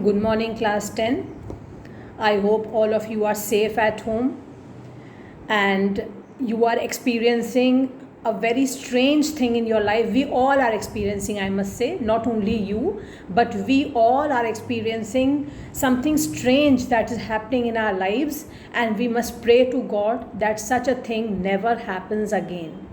Good morning, class 10. I hope all of you are safe at home and you are experiencing a very strange thing in your life. We all are experiencing, I must say, not only you, but we all are experiencing something strange that is happening in our lives, and we must pray to God that such a thing never happens again.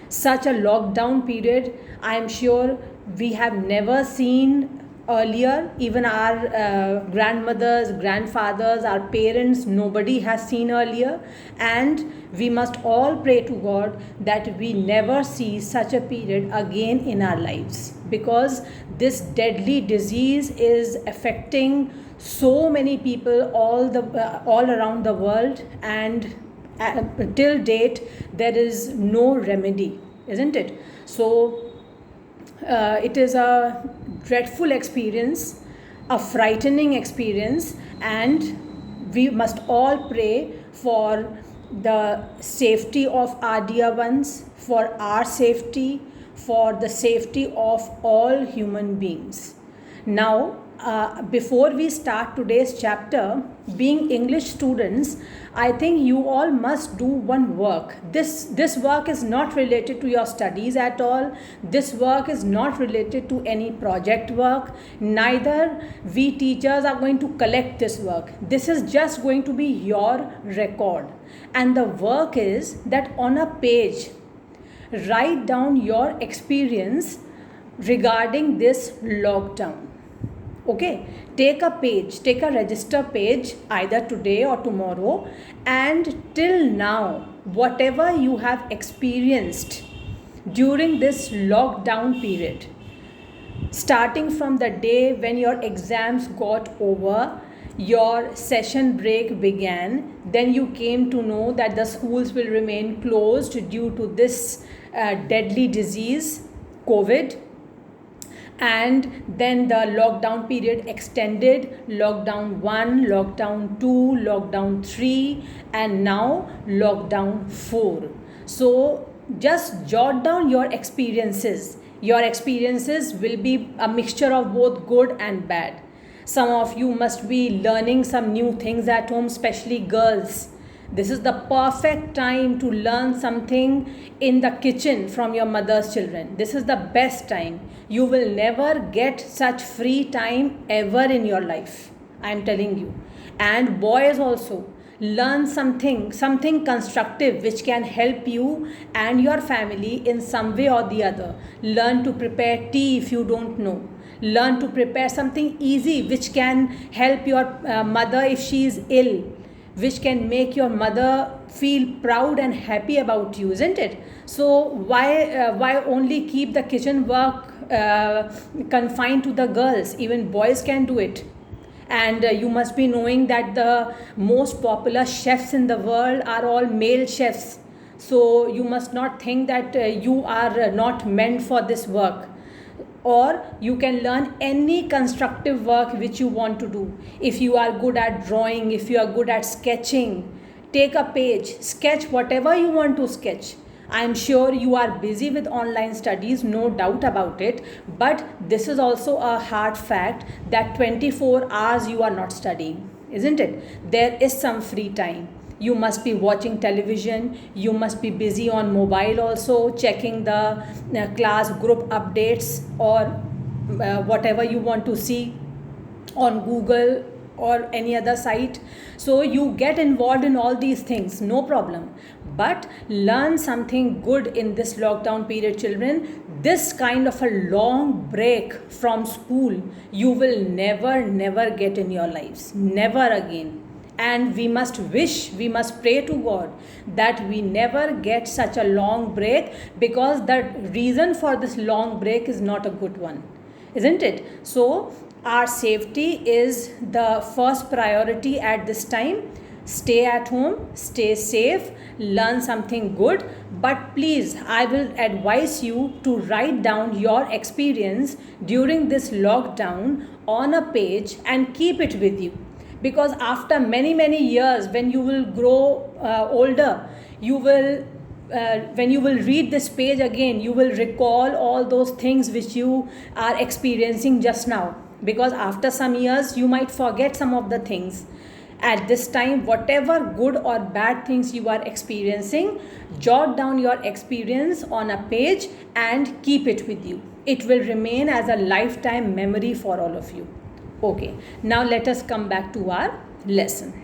Such a lockdown period, I am sure we have never seen earlier. Even our grandmothers, grandfathers, our parents, nobody has seen earlier. And we must all pray to God that we never see such a period again in our lives, because this deadly disease is affecting so many people all around the world, and till date there is no remedy, isn't it? So it is a dreadful experience, a frightening experience, and we must all pray for the safety of our dear ones, for our safety, for the safety of all human beings. Now, before we start today's chapter, being English students, I think you all must do one work. This work is not related to your studies at all. This work is not related to any project work. Neither we teachers are going to collect this work. This is just going to be your record. And the work is that on a page, write down your experience regarding this lockdown. Okay, take a page, take a register page either today or tomorrow, and till now, whatever you have experienced during this lockdown period, starting from the day when your exams got over, your session break began, then you came to know that the schools will remain closed due to this deadly disease, COVID. And then the lockdown period extended, lockdown 1, lockdown 2, lockdown 3, and now lockdown 4. So just jot down your experiences. Your experiences will be a mixture of both good and bad. Some of you must be learning some new things at home, especially girls. This is the perfect time to learn something in the kitchen from your mother's children. This is the best time. You will never get such free time ever in your life. I am telling you. And boys also, learn something constructive which can help you and your family in some way or the other. Learn to prepare tea if you don't know. Learn to prepare something easy which can help your mother if she is ill, which can make your mother feel proud and happy about you, isn't it? So why only keep the kitchen work confined to the girls? Even boys can do it. And you must be knowing that the most popular chefs in the world are all male chefs. So you must not think that you are not meant for this work. Or you can learn any constructive work which you want to do. If you are good at drawing, if you are good at sketching, take a page, sketch whatever you want to sketch. I am sure you are busy with online studies, no doubt about it, but this is also a hard fact that 24 hours you are not studying, isn't it? There is some free time. You must be watching television, you must be busy on mobile also, checking the class group updates, or whatever you want to see on Google or any other site. So you get involved in all these things, no problem. But learn something good in this lockdown period, children. This kind of a long break from school, you will never get in your lives. Never again. And we must pray to God that we never get such a long break, because the reason for this long break is not a good one, isn't it? So our safety is the first priority at this time. Stay at home, stay safe, learn something good, but please, I will advise you to write down your experience during this lockdown on a page and keep it with you. Because after many years, when you will grow older, you will when you will read this page again, you will recall all those things which you are experiencing just now. because after some years you might forget some of the things. At this time, whatever good or bad things you are experiencing, jot down your experience on a page and keep it with you. It will remain as a lifetime memory for all of you. Okay, now let us come back to our lesson.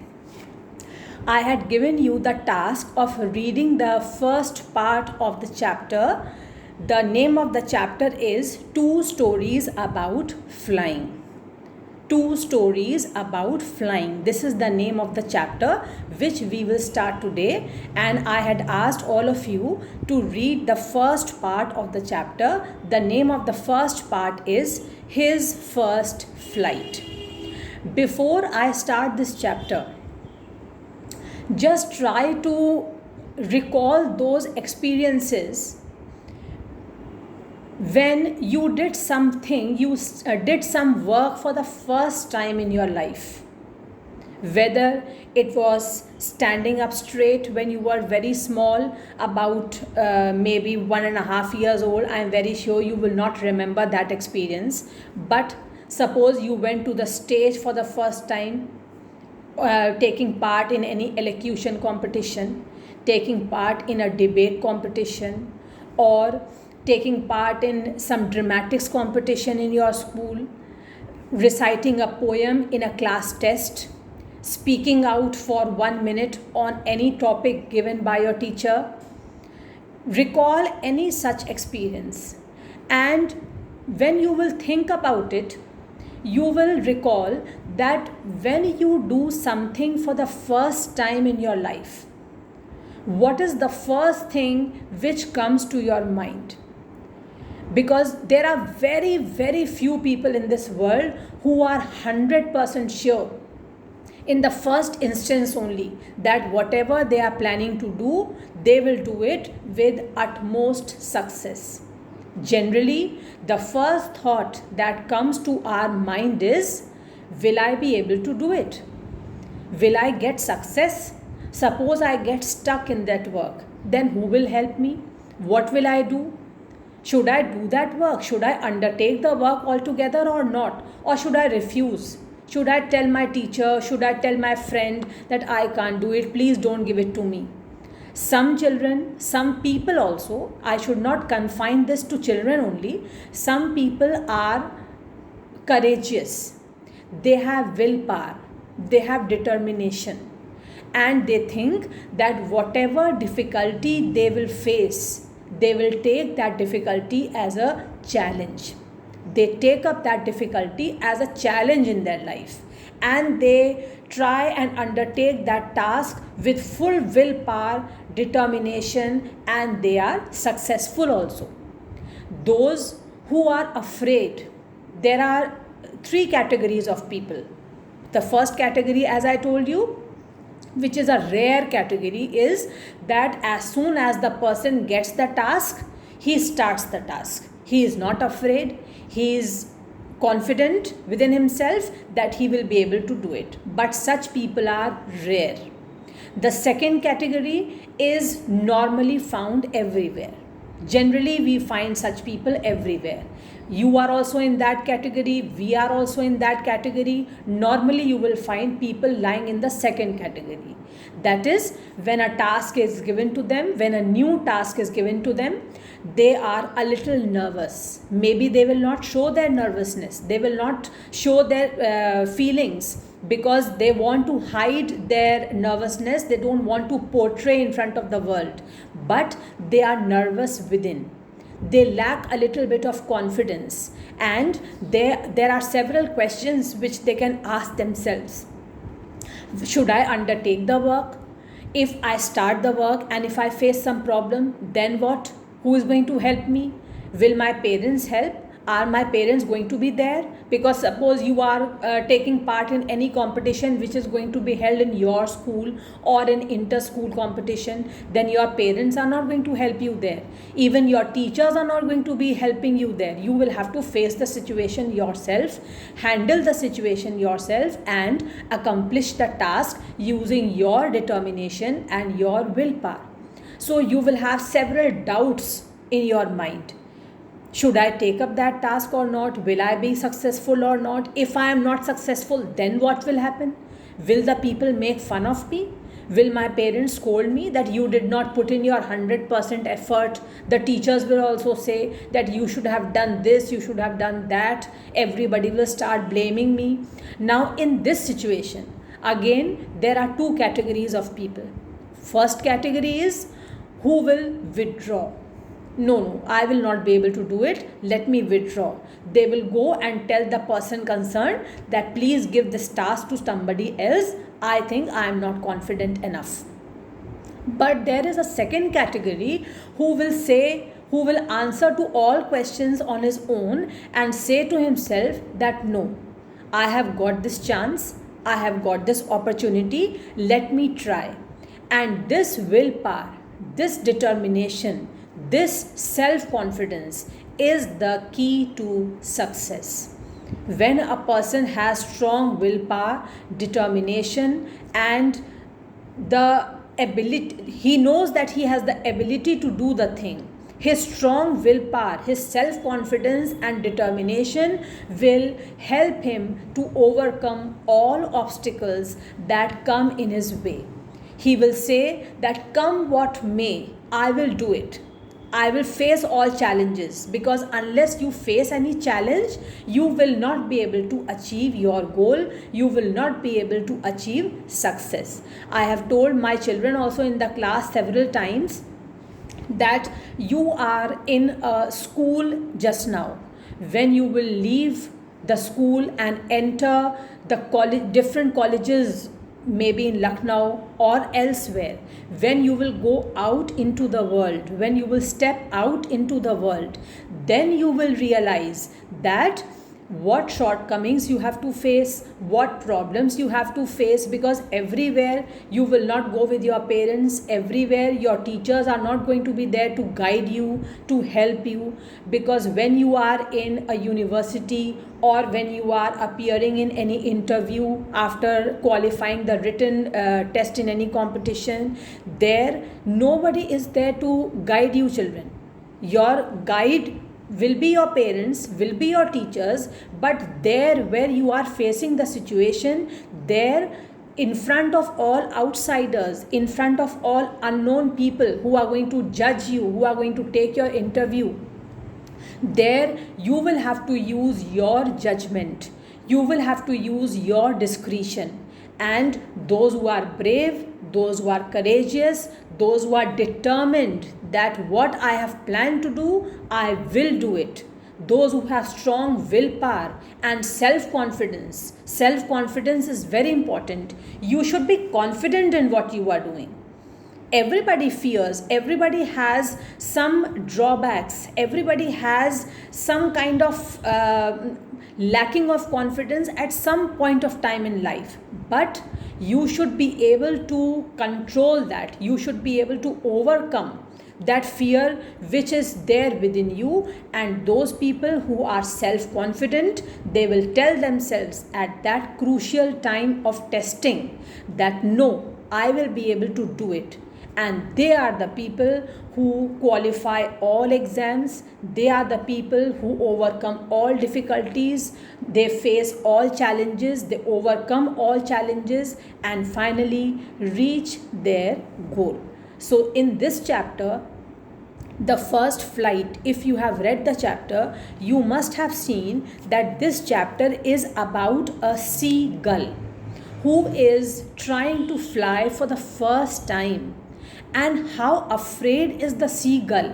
I had given you the task of reading the first part of the chapter. The name of the chapter is Two Stories About Flying. Two Stories About Flying. This is the name of the chapter which we will start today, and I had asked all of you to read the first part of the chapter. The name of the first part is His First Flight. Before I start this chapter, just try to recall those experiences when you did something, you did some work for the first time in your life. Whether it was standing up straight when you were very small, about maybe 1.5 years old, I am very sure you will not remember that experience. But suppose you went to the stage for the first time, taking part in any elocution competition, taking part in a debate competition, or taking part in some dramatics competition in your school, reciting a poem in a class test, speaking out for 1 minute on any topic given by your teacher. Recall any such experience, and when you will think about it, you will recall that when you do something for the first time in your life, what is the first thing which comes to your mind? Because there are very, very few people in this world who are 100% sure in the first instance only that whatever they are planning to do, they will do it with utmost success. Generally, the first thought that comes to our mind is, will I be able to do it? Will I get success? Suppose I get stuck in that work, then who will help me? What will I do? Should I do that work? Should I undertake the work altogether or not? Or should I refuse? Should I tell my teacher? Should I tell my friend that I can't do it? Please don't give it to me. Some children, some people also, I should not confine this to children only. Some people are courageous. They have willpower. They have determination. And they think that whatever difficulty they will face, they will take that difficulty as a challenge. They take up that difficulty as a challenge in their life, and they try and undertake that task with full willpower, determination, and they are successful also. Those who are afraid, there are 3 categories of people. The first category, as I told you, which is a rare category, is that as soon as the person gets the task, he starts the task. He is not afraid. He is confident within himself that he will be able to do it. But such people are rare. The second category is normally found everywhere. Generally, we find such people everywhere. You are also in that category. We are also in that category. Normally, you will find people lying in the second category. That is, when a task is given to them, when a new task is given to them, they are a little nervous. Maybe they will not show their nervousness. They will not show their feelings because they want to hide their nervousness. They don't want to portray in front of the world. But they are nervous within. They lack a little bit of confidence, and there are several questions which they can ask themselves. Should I undertake the work? If I start the work and if I face some problem, then what? Who is going to help me? Will my parents help? Are my parents going to be there? Because suppose you are taking part in any competition which is going to be held in your school or in inter-school competition, then your parents are not going to help you there. Even your teachers are not going to be helping you there. You will have to face the situation yourself, handle the situation yourself, and accomplish the task using your determination and your willpower. So you will have several doubts in your mind. Should I take up that task or not? Will I be successful or not? If I am not successful, then what will happen? Will the people make fun of me? Will my parents scold me that you did not put in your 100% effort? The teachers will also say that you should have done this, you should have done that. Everybody will start blaming me. Now, in this situation, again, there are two categories of people. First category is who will withdraw. No, I will not be able to do it. Let me withdraw. They will go and tell the person concerned that please give this task to somebody else. I think I am not confident enough. But there is a second category who will answer to all questions on his own and say to himself that no, I have got this chance, I have got this opportunity, let me try. And this willpower, this determination, this self-confidence is the key to success. When a person has strong willpower, determination, and the ability, he knows that he has the ability to do the thing. His strong willpower, his self-confidence and determination will help him to overcome all obstacles that come in his way. He will say that come what may, I will do it. I will face all challenges, because unless you face any challenge, you will not be able to achieve your goal. You will not be able to achieve success. I have told my children also in the class several times that you are in a school just now. When you will leave the school and enter the college, different colleges, maybe in Lucknow or elsewhere, when you will go out into the world, when you will step out into the world, then you will realize that what shortcomings you have to face, what problems you have to face, because everywhere you will not go with your parents, everywhere your teachers are not going to be there to guide you, to help you, because when you are in a university or when you are appearing in any interview after qualifying the written test in any competition, there nobody is there to guide you, children. Your guide will be your parents, will be your teachers, but there where you are facing the situation, there in front of all outsiders, in front of all unknown people who are going to judge you, who are going to take your interview, there you will have to use your judgment, you will have to use your discretion. And those who are brave, those who are courageous, those who are determined that what I have planned to do, I will do it. Those who have strong willpower and self-confidence. Self-confidence is very important. You should be confident in what you are doing. Everybody fears, everybody has some drawbacks, everybody has some kind of lacking of confidence at some point of time in life. But you should be able to control that. You should be able to overcome that fear which is there within you. And those people who are self-confident, they will tell themselves at that crucial time of testing that no, I will be able to do it. And they are the people who qualify all exams. They are the people who overcome all difficulties. They face all challenges. They overcome all challenges and finally reach their goal. So in this chapter, the first flight, if you have read the chapter, you must have seen that this chapter is about a seagull who is trying to fly for the first time. And how afraid is the seagull?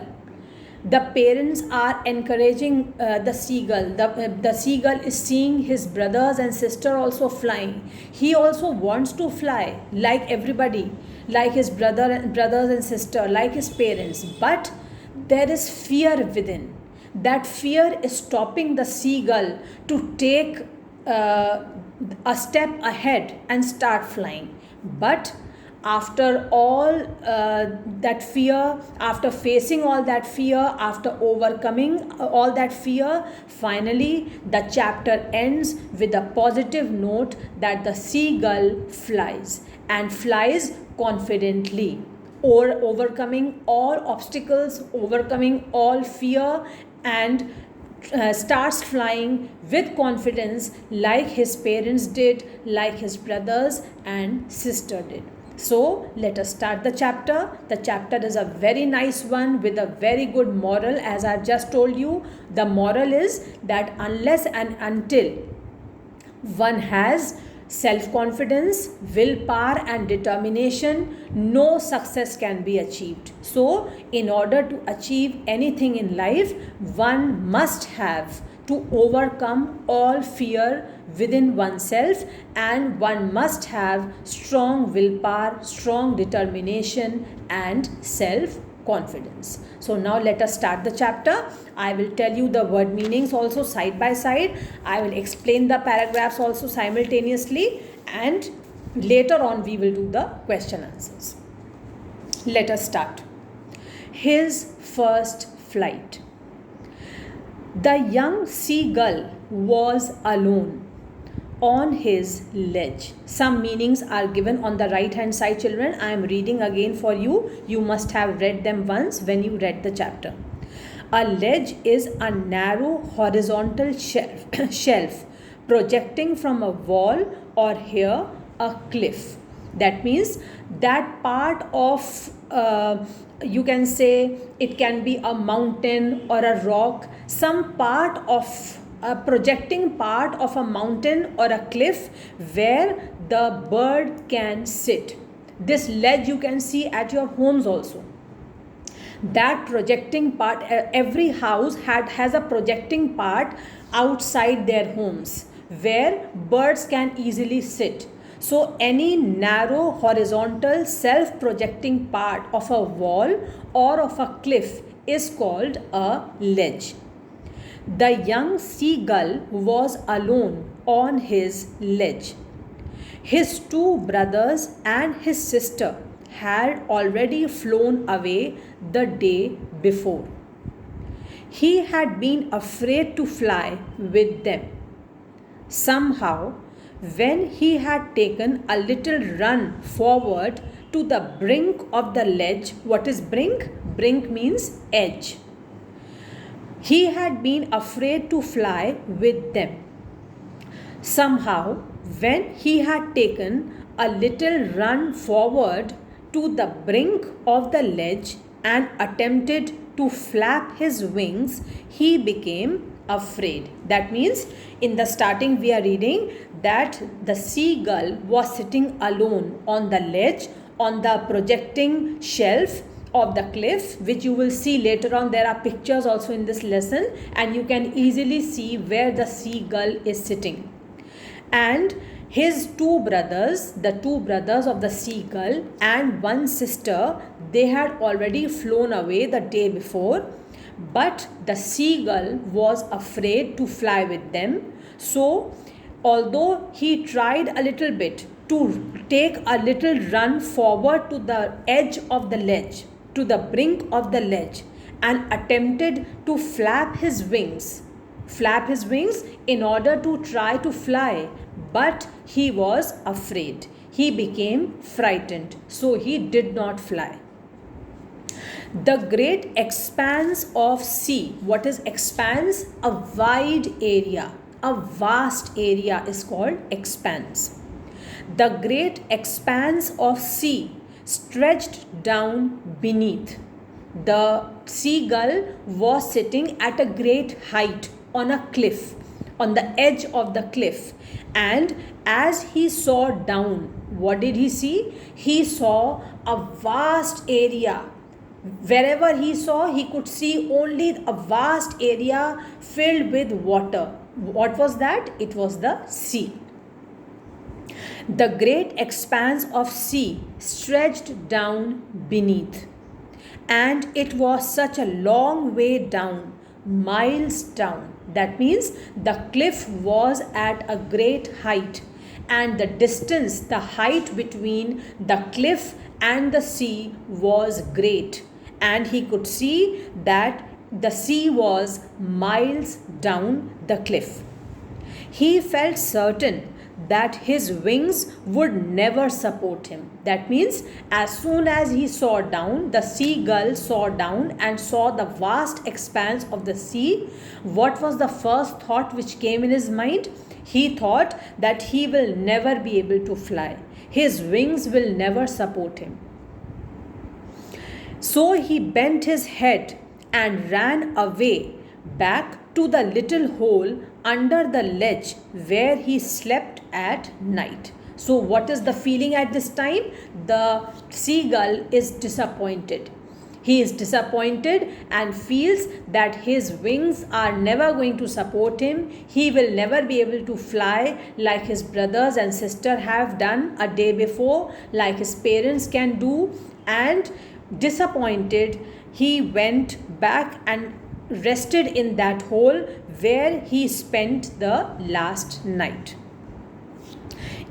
The parents are encouraging the seagull. The seagull is seeing his brothers and sister also flying. He also wants to fly like everybody, like his brothers and sister, like his parents. But there is fear within. That fear is stopping the seagull to take a step ahead and start flying. But after all that fear, after facing all that fear, after overcoming all that fear, finally the chapter ends with a positive note that the seagull flies and flies confidently, or overcoming all obstacles, overcoming all fear, and starts flying with confidence like his parents did, like his brothers and sister did. So let us start the chapter. The chapter is a very nice one with a very good moral. As I've just told you, the moral is that unless and until one has self-confidence, willpower and determination, no success can be achieved. So in order to achieve anything in life, one must have to overcome all fear within oneself, and one must have strong willpower, strong determination and self-confidence. So now let us start the chapter. I will tell you the word meanings also side by side. I will explain the paragraphs also simultaneously, and later on we will do the question answers. Let us start. His first flight. The young seagull was alone on his ledge. Some meanings are given on the right hand side, children. I am reading again for you. You must have read them once when you read the chapter. A ledge is a narrow horizontal shelf projecting from a wall, or here a cliff. That means that part of you can say it can be a mountain or a rock, some part of a projecting part of a mountain or a cliff where the bird can sit. This ledge you can see at your homes also. That projecting part, every house has a projecting part outside their homes where birds can easily sit. So any narrow horizontal self-projecting part of a wall or of a cliff is called a ledge. The young seagull was alone on his ledge. His two brothers and his sister had already flown away the day before. He had been afraid to fly with them. Somehow, when he had taken a little run forward to the brink of the ledge, what is brink? Brink means edge. He had been afraid to fly with them. Somehow, when he had taken a little run forward to the brink of the ledge and attempted to flap his wings, he became afraid. That means in the starting we are reading that the seagull was sitting alone on the ledge, on the projecting shelf of the cliff, which you will see later on. There are pictures also in this lesson and you can easily see where the seagull is sitting. And his two brothers, the two brothers of the seagull and one sister, they had already flown away the day before, but the seagull was afraid to fly with them. So although he tried a little bit to take a little run forward to the edge of the ledge, to the brink of the ledge, and attempted to flap his wings in order to try to fly, but he was afraid. He became frightened, so he did not fly. The great expanse of sea. What is expanse? A wide area, a vast area is called expanse. The great expanse of sea stretched down beneath. The seagull was sitting at a great height on a cliff, on the edge of the cliff, and as he saw down, what did he see? He saw a vast area. Wherever he saw, he could see only a vast area filled with water. What was that? It was the sea. The great expanse of sea stretched down beneath, and it was such a long way down, miles down. That means the cliff was at a great height, and the distance, the height between the cliff and the sea was great, and he could see that the sea was miles down the cliff. He felt certain that his wings would never support him. That means, as soon as he saw down, the seagull saw down and saw the vast expanse of the sea, what was the first thought which came in his mind? He thought that he will never be able to fly. His wings will never support him. So he bent his head and ran away back to the little hole under the ledge where he slept at night. So what is the feeling at this time? The seagull is disappointed. He is disappointed and feels that his wings are never going to support him. He will never be able to fly like his brothers and sister have done a day before, like his parents can do. And disappointed, he went back and rested in that hole where he spent the last night.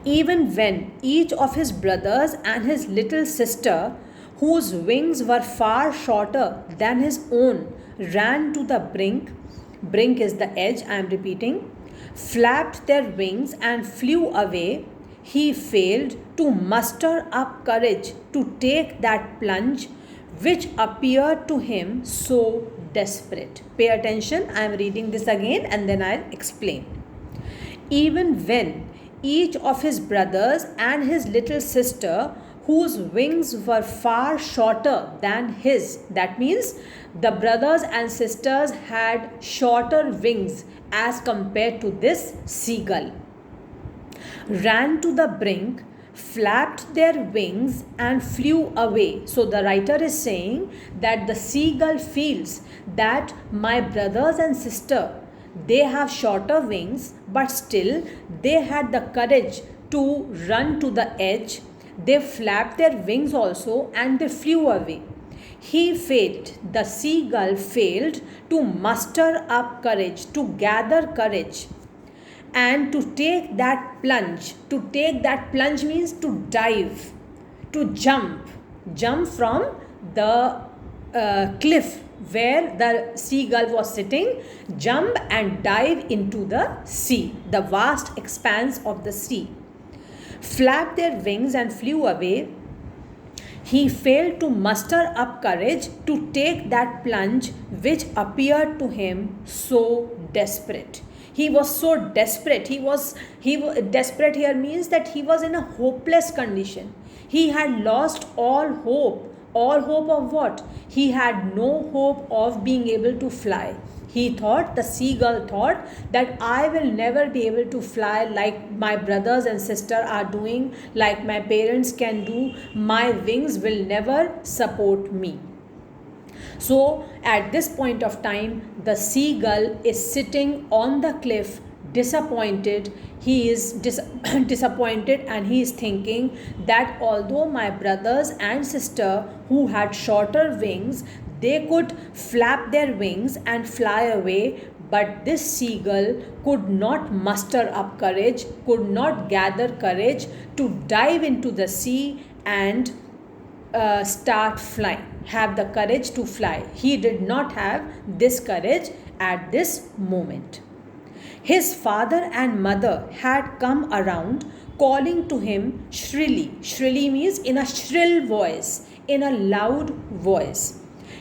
Even when each of his brothers and his little sister, whose wings were far shorter than his own, ran to the brink is the edge, I am repeating, flapped their wings and flew away, he failed to muster up courage to take that plunge which appeared to him so desperate. Pay attention, I am reading this again and then I'll explain. Even when each of his brothers and his little sister, whose wings were far shorter than his, that means the brothers and sisters had shorter wings as compared to this seagull, ran to the brink, flapped their wings and flew away. So the writer is saying that the seagull feels that my brothers and sister, they have shorter wings, but still they had the courage to run to the edge. They flapped their wings also and they flew away. He failed, the seagull failed to muster up courage, to gather courage and to take that plunge. To take that plunge means to dive, to jump from the cliff where the seagull was sitting, jump and dive into the sea, the vast expanse of the sea. Flapped their wings and flew away. He failed to muster up courage to take that plunge which appeared to him so desperate. He was so desperate. Desperate here means that he was in a hopeless condition. He had lost all hope. All hope of what? He had no hope of being able to fly. He thought, the seagull thought, that I will never be able to fly like my brothers and sister are doing, like my parents can do. My wings will never support me. So at this point of time, the seagull is sitting on the cliff, disappointed. He is disappointed and he is thinking that although my brothers and sister who had shorter wings, they could flap their wings and fly away, but this seagull could not muster up courage, could not gather courage to dive into the sea and start flying, have the courage to fly. He did not have this courage at this moment. His father and mother had come around, calling to him shrilly. Shrilly means in a shrill voice, in a loud voice.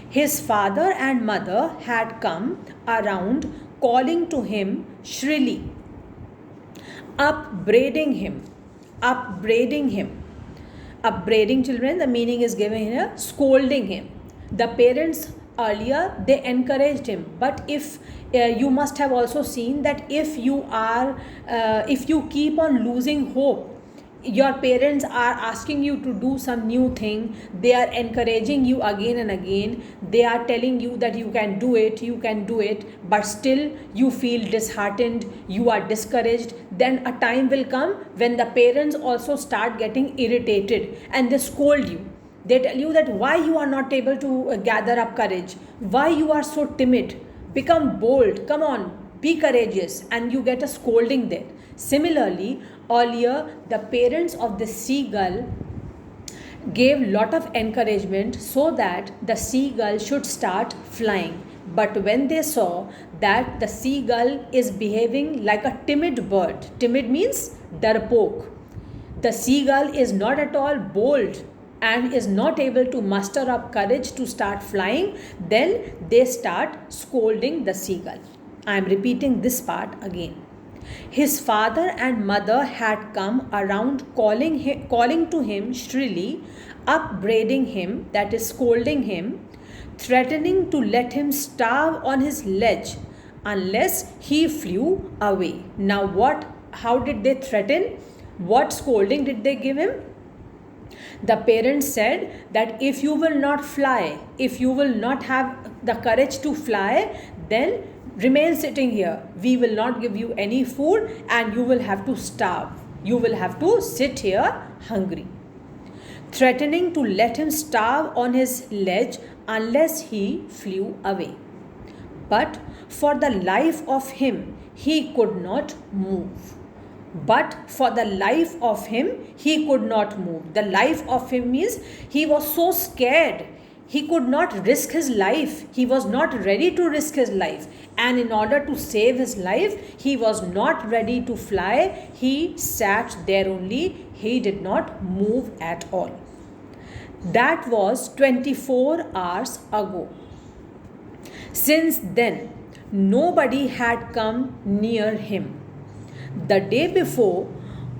His father and mother had come around, calling to him shrilly, upbraiding him. Upbraiding, children, the meaning is given here, scolding him. The parents earlier, they encouraged him, but if you must have also seen that if you keep on losing hope, your parents are asking you to do some new thing, they are encouraging you again and again, they are telling you that you can do it, but still you feel disheartened, you are discouraged, then a time will come when the parents also start getting irritated and they scold you. They tell you that why you are not able to gather up courage, why you are so timid, become bold, come on, be courageous, and you get a scolding there. Similarly, earlier the parents of the seagull gave lot of encouragement so that the seagull should start flying. But when they saw that the seagull is behaving like a timid bird, timid means darpok, the seagull is not at all bold and is not able to muster up courage to start flying, then they start scolding the seagull. I am repeating this part again. His father and mother had come around calling to him shrilly, upbraiding him, that is, scolding him, threatening to let him starve on his ledge unless he flew away. Now, how did they threaten? What scolding did they give him? The parents said that if you will not fly, if you will not have the courage to fly, then remain sitting here. We will not give you any food and you will have to starve. You will have to sit here hungry. Threatening to let him starve on his ledge unless he flew away. But for the life of him, he could not move. But for the life of him, he could not move. The life of him means he was so scared. He could not risk his life. He was not ready to risk his life. And in order to save his life, he was not ready to fly. He sat there only. He did not move at all. That was 24 hours ago. Since then, nobody had come near him. The day before,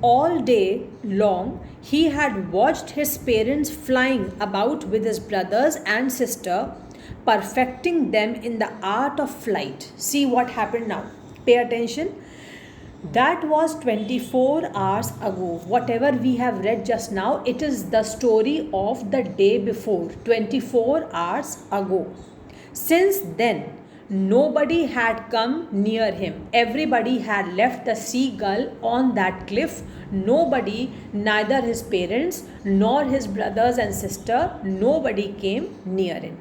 all day long, he had watched his parents flying about with his brothers and sister, perfecting them in the art of flight. See what happened now. Pay attention. That was 24 hours ago. Whatever we have read just now, it is the story of the day before, 24 hours ago. Since then, nobody had come near him. Everybody had left the seagull on that cliff. Nobody, neither his parents nor his brothers and sister, nobody came near him.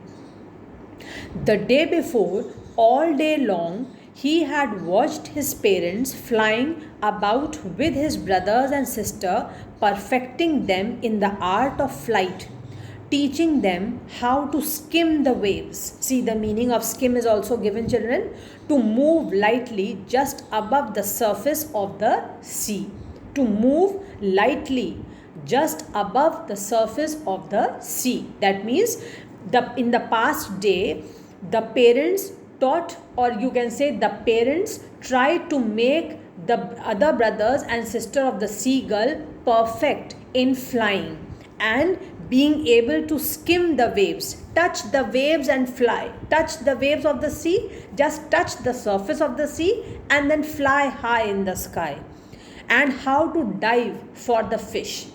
The day before, all day long, he had watched his parents flying about with his brothers and sister, perfecting them in the art of flight, teaching them how to skim the waves. See, the meaning of skim is also given, children. To move lightly just above the surface of the sea. To move lightly just above the surface of the sea. That means in the past day, the parents taught, or you can say the parents tried to make the other brothers and sister of the seagull perfect in flying and being able to skim the waves, touch the waves and fly, touch the waves of the sea, just touch the surface of the sea and then fly high in the sky, and how to dive for the fish.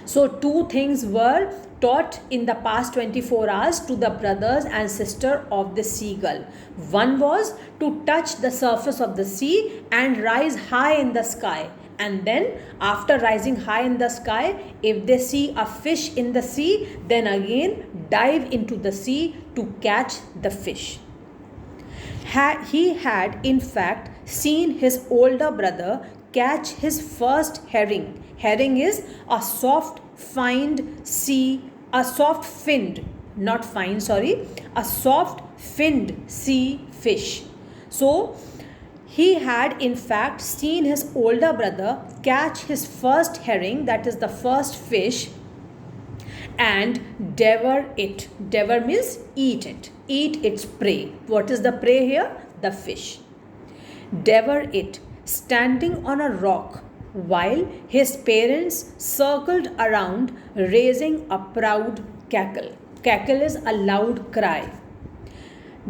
So two things were taught in the past 24 hours to the brothers and sister of the seagull. One was to touch the surface of the sea and rise high in the sky. And then after rising high in the sky, if they see a fish in the sea, then again dive into the sea to catch the fish. He had in fact seen his older brother catch his first herring. Herring is a soft finned, a soft finned sea fish. So he had in fact seen his older brother catch his first herring, that is the first fish, and devour it. Devour means eat it. Eat its prey. What is the prey here? The fish. Devour it, standing on a rock, while his parents circled around, raising a proud cackle. Cackle is a loud cry.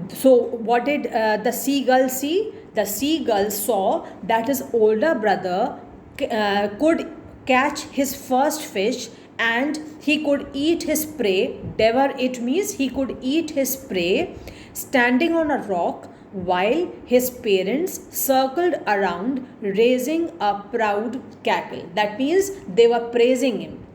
So what did the seagull see? The seagull saw that his older brother could catch his first fish and he could eat his prey. Devour it means he could eat his prey standing on a rock while his parents circled around, raising a proud cackle. That means they were praising him.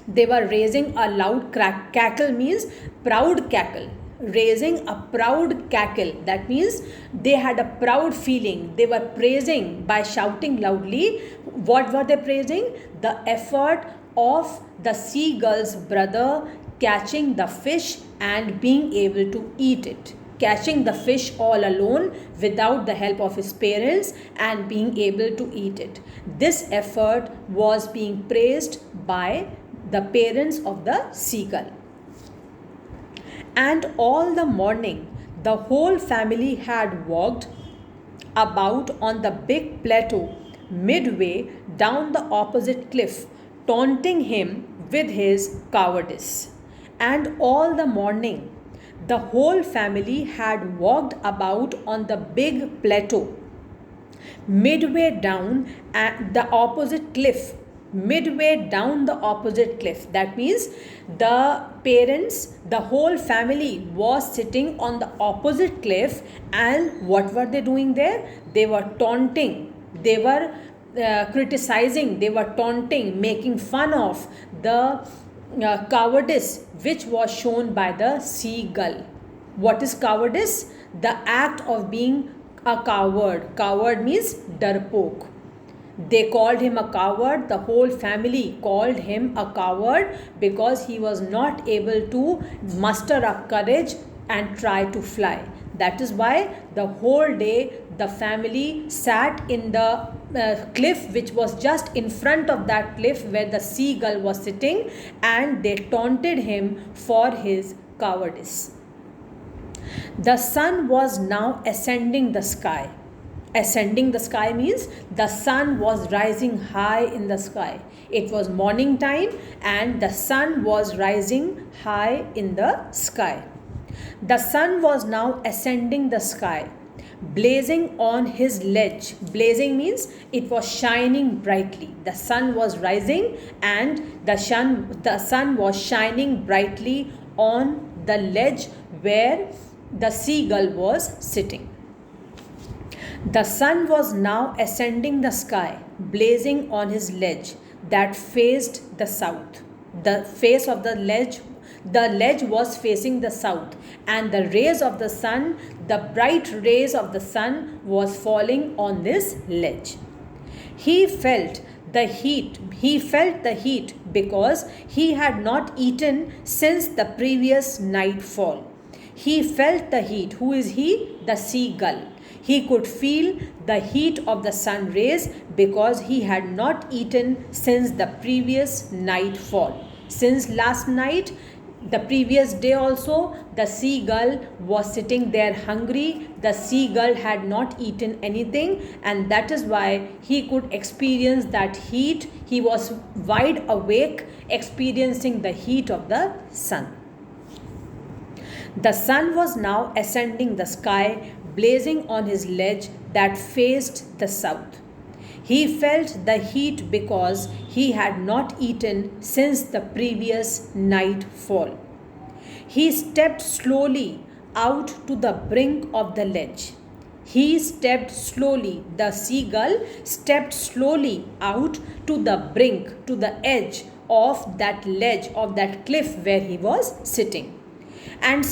They were raising a loud cackle means proud cackle. Raising a proud cackle, that means they had a proud feeling. They were praising by shouting loudly. What were they praising? The effort of the seagull's brother catching the fish and being able to eat it. catching the fish all alone without the help of his parents and being able to eat it. This effort was being praised by the parents of the seagull. And all the morning, the whole family had walked about on the big plateau midway down the opposite cliff, taunting him with his cowardice. And all the morning, the whole family had walked about on the big plateau midway down at the opposite cliff. Midway down the opposite cliff. That means the parents, the whole family was sitting on the opposite cliff, and what were they doing there? They were taunting, they were criticizing, they were taunting, making fun of the cowardice which was shown by the seagull. What is cowardice? The act of being a coward. Coward means darpok. They called him a coward. The whole family called him a coward because he was not able to muster up courage and try to fly. That is why the whole day the family sat in the cliff which was just in front of that cliff where the seagull was sitting, and they taunted him for his cowardice. The sun was now ascending the sky. Ascending the sky means the sun was rising high in the sky. It was morning time and the sun was rising high in the sky. The sun was now ascending the sky, blazing on his ledge. Blazing means it was shining brightly. The sun was rising and the sun was shining brightly on the ledge where the seagull was sitting. The sun was now ascending the sky, blazing on his ledge that faced the south. The face of the ledge was facing the south, and the rays of the sun, the bright rays of the sun, was falling on this ledge. He felt the heat because he had not eaten since the previous nightfall. He felt the heat. Who is he? The seagull. He could feel the heat of the sun rays because he had not eaten since the previous nightfall. Since last night, the previous day also, the seagull was sitting there hungry. The seagull had not eaten anything, and that is why he could experience that heat. He was wide awake, experiencing the heat of the sun. The sun was now ascending the sky, blazing on his ledge that faced the south. He felt the heat because he had not eaten since the previous nightfall. He stepped slowly out to the brink of the ledge. He stepped slowly. The seagull stepped slowly out to the brink, to the edge of that ledge, of that cliff where he was sitting. And